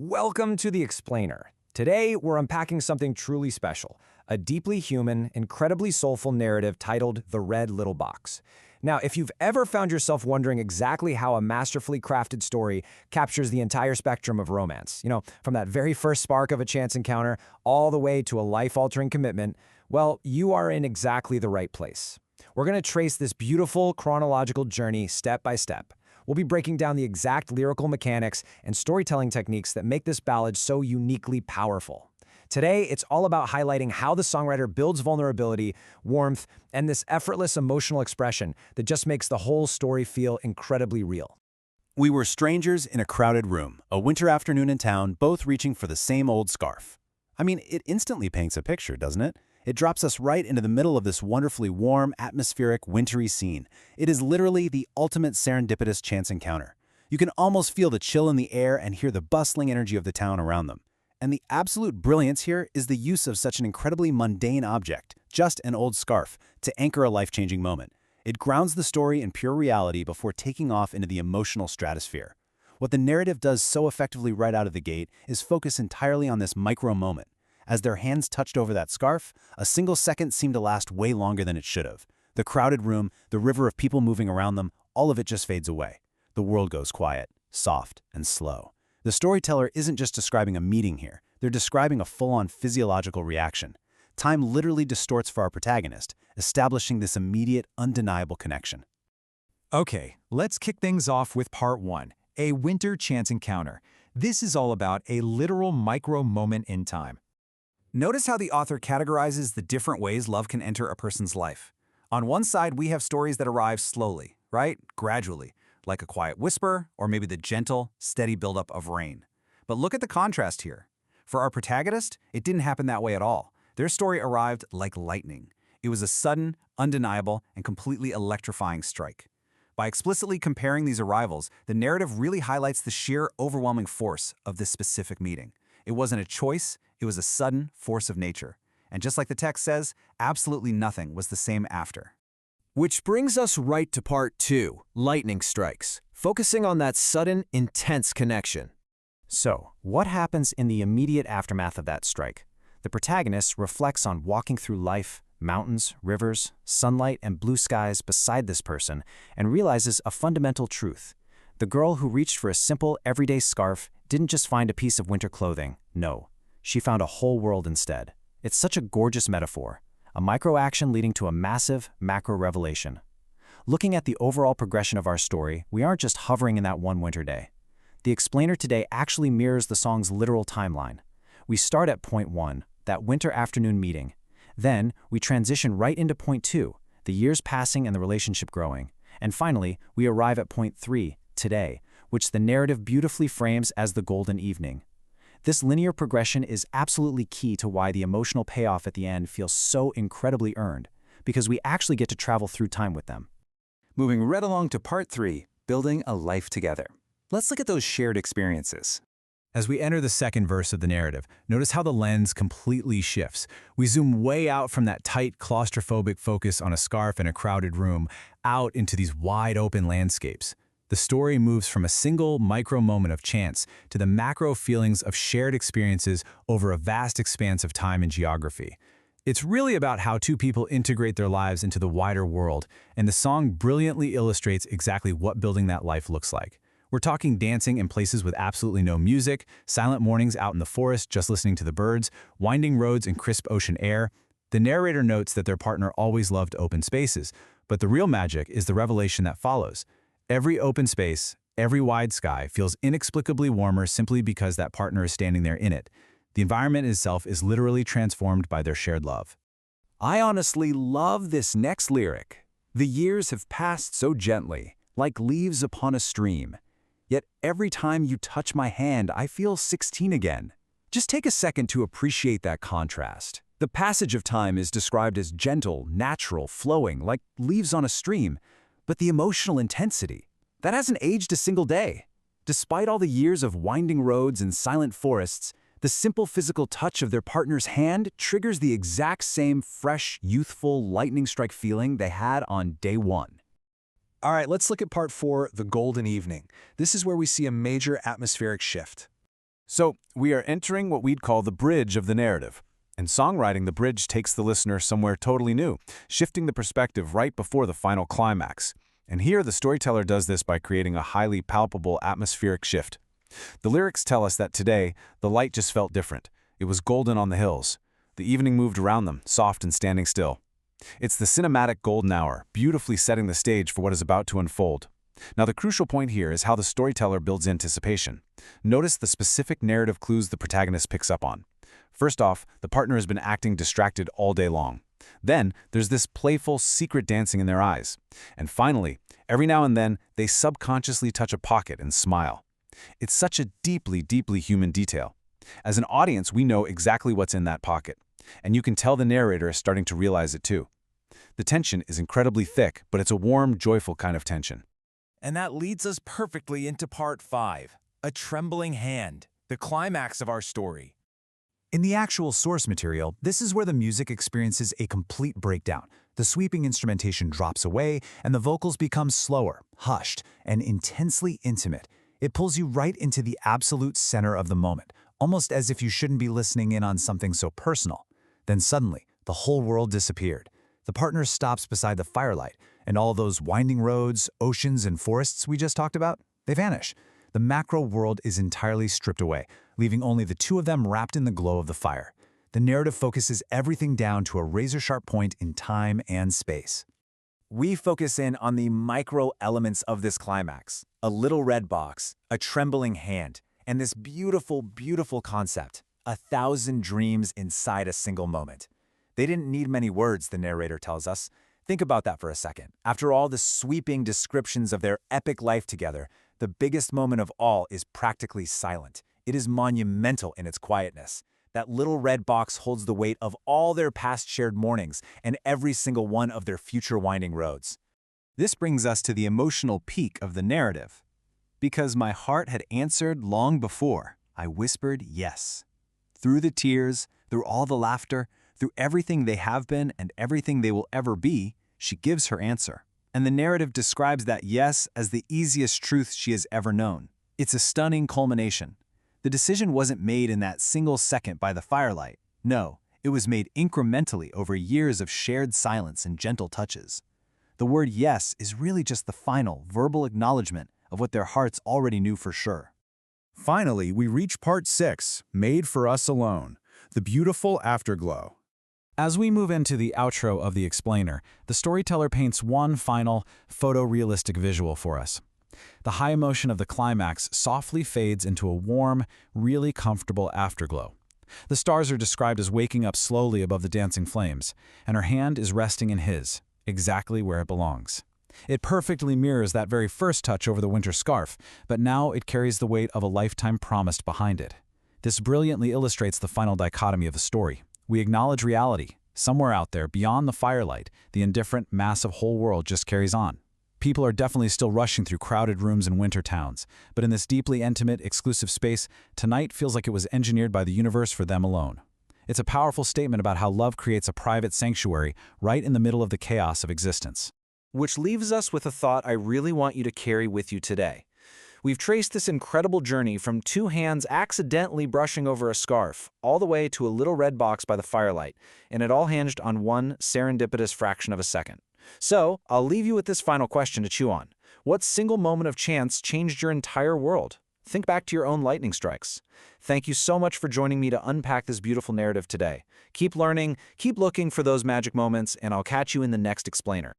Welcome to The Explainer. Today, we're unpacking something truly special, a deeply human, incredibly soulful narrative titled The Red Little Box. Now, if you've ever found yourself wondering exactly how a masterfully crafted story captures the entire spectrum of romance, from that very first spark of a chance encounter all the way to a life-altering commitment, well, you are in exactly the right place. We're going to trace this beautiful chronological journey step by step. We'll be breaking down the exact lyrical mechanics and storytelling techniques that make this ballad so uniquely powerful. Today, it's all about highlighting how the songwriter builds vulnerability, warmth, and this effortless emotional expression that just makes the whole story feel incredibly real. We were strangers in a crowded room, a winter afternoon in town, both reaching for the same old scarf. I mean, it instantly paints a picture, doesn't it? It drops us right into the middle of this wonderfully warm, atmospheric, wintry scene. It is literally the ultimate serendipitous chance encounter. You can almost feel the chill in the air and hear the bustling energy of the town around them. And the absolute brilliance here is the use of such an incredibly mundane object, just an old scarf, to anchor a life-changing moment. It grounds the story in pure reality before taking off into the emotional stratosphere. What the narrative does so effectively right out of the gate is focus entirely on this micro moment. As their hands touched over that scarf, a single second seemed to last way longer than it should have. The crowded room, the river of people moving around them, all of it just fades away. The world goes quiet, soft, and slow. The storyteller isn't just describing a meeting here. They're describing a full-on physiological reaction. Time literally distorts for our protagonist, establishing this immediate, undeniable connection. Okay, let's kick things off with part one, a winter chance encounter. This is all about a literal micro moment in time. Notice how the author categorizes the different ways love can enter a person's life. On one side, we have stories that arrive slowly, right? Gradually, like a quiet whisper, or maybe the gentle, steady buildup of rain. But look at the contrast here. For our protagonist, it didn't happen that way at all. Their story arrived like lightning. It was a sudden, undeniable, and completely electrifying strike. By explicitly comparing these arrivals, the narrative really highlights the sheer, overwhelming force of this specific meeting. It wasn't a choice, it was a sudden force of nature. And just like the text says, absolutely nothing was the same after. Which brings us right to part two, lightning strikes, focusing on that sudden, intense connection. So, what happens in the immediate aftermath of that strike? The protagonist reflects on walking through life, mountains, rivers, sunlight, and blue skies beside this person, and realizes a fundamental truth. The girl who reached for a simple, everyday scarf didn't just find a piece of winter clothing, no. She found a whole world instead. It's such a gorgeous metaphor, a micro-action leading to a massive, macro-revelation. Looking at the overall progression of our story, we aren't just hovering in that one winter day. The explainer today actually mirrors the song's literal timeline. We start at point one, that winter afternoon meeting. Then, we transition right into point two, the years passing and the relationship growing. And finally, we arrive at point three, today, which the narrative beautifully frames as the golden evening. This linear progression is absolutely key to why the emotional payoff at the end feels so incredibly earned, because we actually get to travel through time with them. Moving right along to part three, building a life together. Let's look at those shared experiences. As we enter the second verse of the narrative, notice how the lens completely shifts. We zoom way out from that tight, claustrophobic focus on a scarf in a crowded room, out into these wide-open landscapes. The story moves from a single micro moment of chance to the macro feelings of shared experiences over a vast expanse of time and geography. It's really about how two people integrate their lives into the wider world, and the song brilliantly illustrates exactly what building that life looks like. We're talking dancing in places with absolutely no music, silent mornings out in the forest just listening to the birds, winding roads and crisp ocean air. The narrator notes that their partner always loved open spaces, but the real magic is the revelation that follows. Every open space, every wide sky feels inexplicably warmer simply because that partner is standing there in it. The environment itself is literally transformed by their shared love. I honestly love this next lyric. The years have passed so gently, like leaves upon a stream. Yet every time you touch my hand, I feel 16 again. Just take a second to appreciate that contrast. The passage of time is described as gentle, natural, flowing, like leaves on a stream. But the emotional intensity, that hasn't aged a single day. Despite all the years of winding roads and silent forests, the simple physical touch of their partner's hand triggers the exact same fresh, youthful, lightning strike feeling they had on day one. All right, let's look at part four, the golden evening. This is where we see a major atmospheric shift. So, we are entering what we'd call the bridge of the narrative. In songwriting, the bridge takes the listener somewhere totally new, shifting the perspective right before the final climax. And here, the storyteller does this by creating a highly palpable atmospheric shift. The lyrics tell us that today, the light just felt different. It was golden on the hills. The evening moved around them, soft and standing still. It's the cinematic golden hour, beautifully setting the stage for what is about to unfold. Now, the crucial point here is how the storyteller builds anticipation. Notice the specific narrative clues the protagonist picks up on. First off, the partner has been acting distracted all day long. Then, there's this playful, secret dancing in their eyes. And finally, every now and then, they subconsciously touch a pocket and smile. It's such a deeply, deeply human detail. As an audience, we know exactly what's in that pocket. And you can tell the narrator is starting to realize it too. The tension is incredibly thick, but it's a warm, joyful kind of tension. And that leads us perfectly into part 5, A Trembling Hand, the climax of our story. In the actual source material, this is where the music experiences a complete breakdown. The sweeping instrumentation drops away, and the vocals become slower, hushed, and intensely intimate. It pulls you right into the absolute center of the moment, almost as if you shouldn't be listening in on something so personal. Then suddenly, the whole world disappeared. The partner stops beside the firelight, and all those winding roads, oceans, and forests we just talked about, they vanish. The macro world is entirely stripped away, leaving only the two of them wrapped in the glow of the fire. The narrative focuses everything down to a razor-sharp point in time and space. We focus in on the micro elements of this climax: a little red box, a trembling hand, and this beautiful, beautiful concept: 1,000 dreams inside a single moment. They didn't need many words, the narrator tells us. Think about that for a second. After all the sweeping descriptions of their epic life together, the biggest moment of all is practically silent. It is monumental in its quietness. That little red box holds the weight of all their past shared mornings and every single one of their future winding roads. This brings us to the emotional peak of the narrative. Because my heart had answered long before, I whispered yes. Through the tears, through all the laughter, through everything they have been and everything they will ever be, she gives her answer. And the narrative describes that yes as the easiest truth she has ever known. It's a stunning culmination. The decision wasn't made in that single second by the firelight. No, it was made incrementally over years of shared silence and gentle touches. The word yes is really just the final, verbal acknowledgement of what their hearts already knew for sure. Finally, we reach part 6, Made for Us Alone, the beautiful afterglow. As we move into the outro of the explainer, the storyteller paints one final, photorealistic visual for us. The high emotion of the climax softly fades into a warm, really comfortable afterglow. The stars are described as waking up slowly above the dancing flames, and her hand is resting in his, exactly where it belongs. It perfectly mirrors that very first touch over the winter scarf, but now it carries the weight of a lifetime promised behind it. This brilliantly illustrates the final dichotomy of the story. We acknowledge reality. Somewhere out there, beyond the firelight, the indifferent, massive whole world just carries on. People are definitely still rushing through crowded rooms in winter towns, but in this deeply intimate, exclusive space, tonight feels like it was engineered by the universe for them alone. It's a powerful statement about how love creates a private sanctuary right in the middle of the chaos of existence. Which leaves us with a thought I really want you to carry with you today. We've traced this incredible journey from two hands accidentally brushing over a scarf, all the way to a little red box by the firelight, and it all hinged on one serendipitous fraction of a second. So, I'll leave you with this final question to chew on. What single moment of chance changed your entire world? Think back to your own lightning strikes. Thank you so much for joining me to unpack this beautiful narrative today. Keep learning, keep looking for those magic moments, and I'll catch you in the next explainer.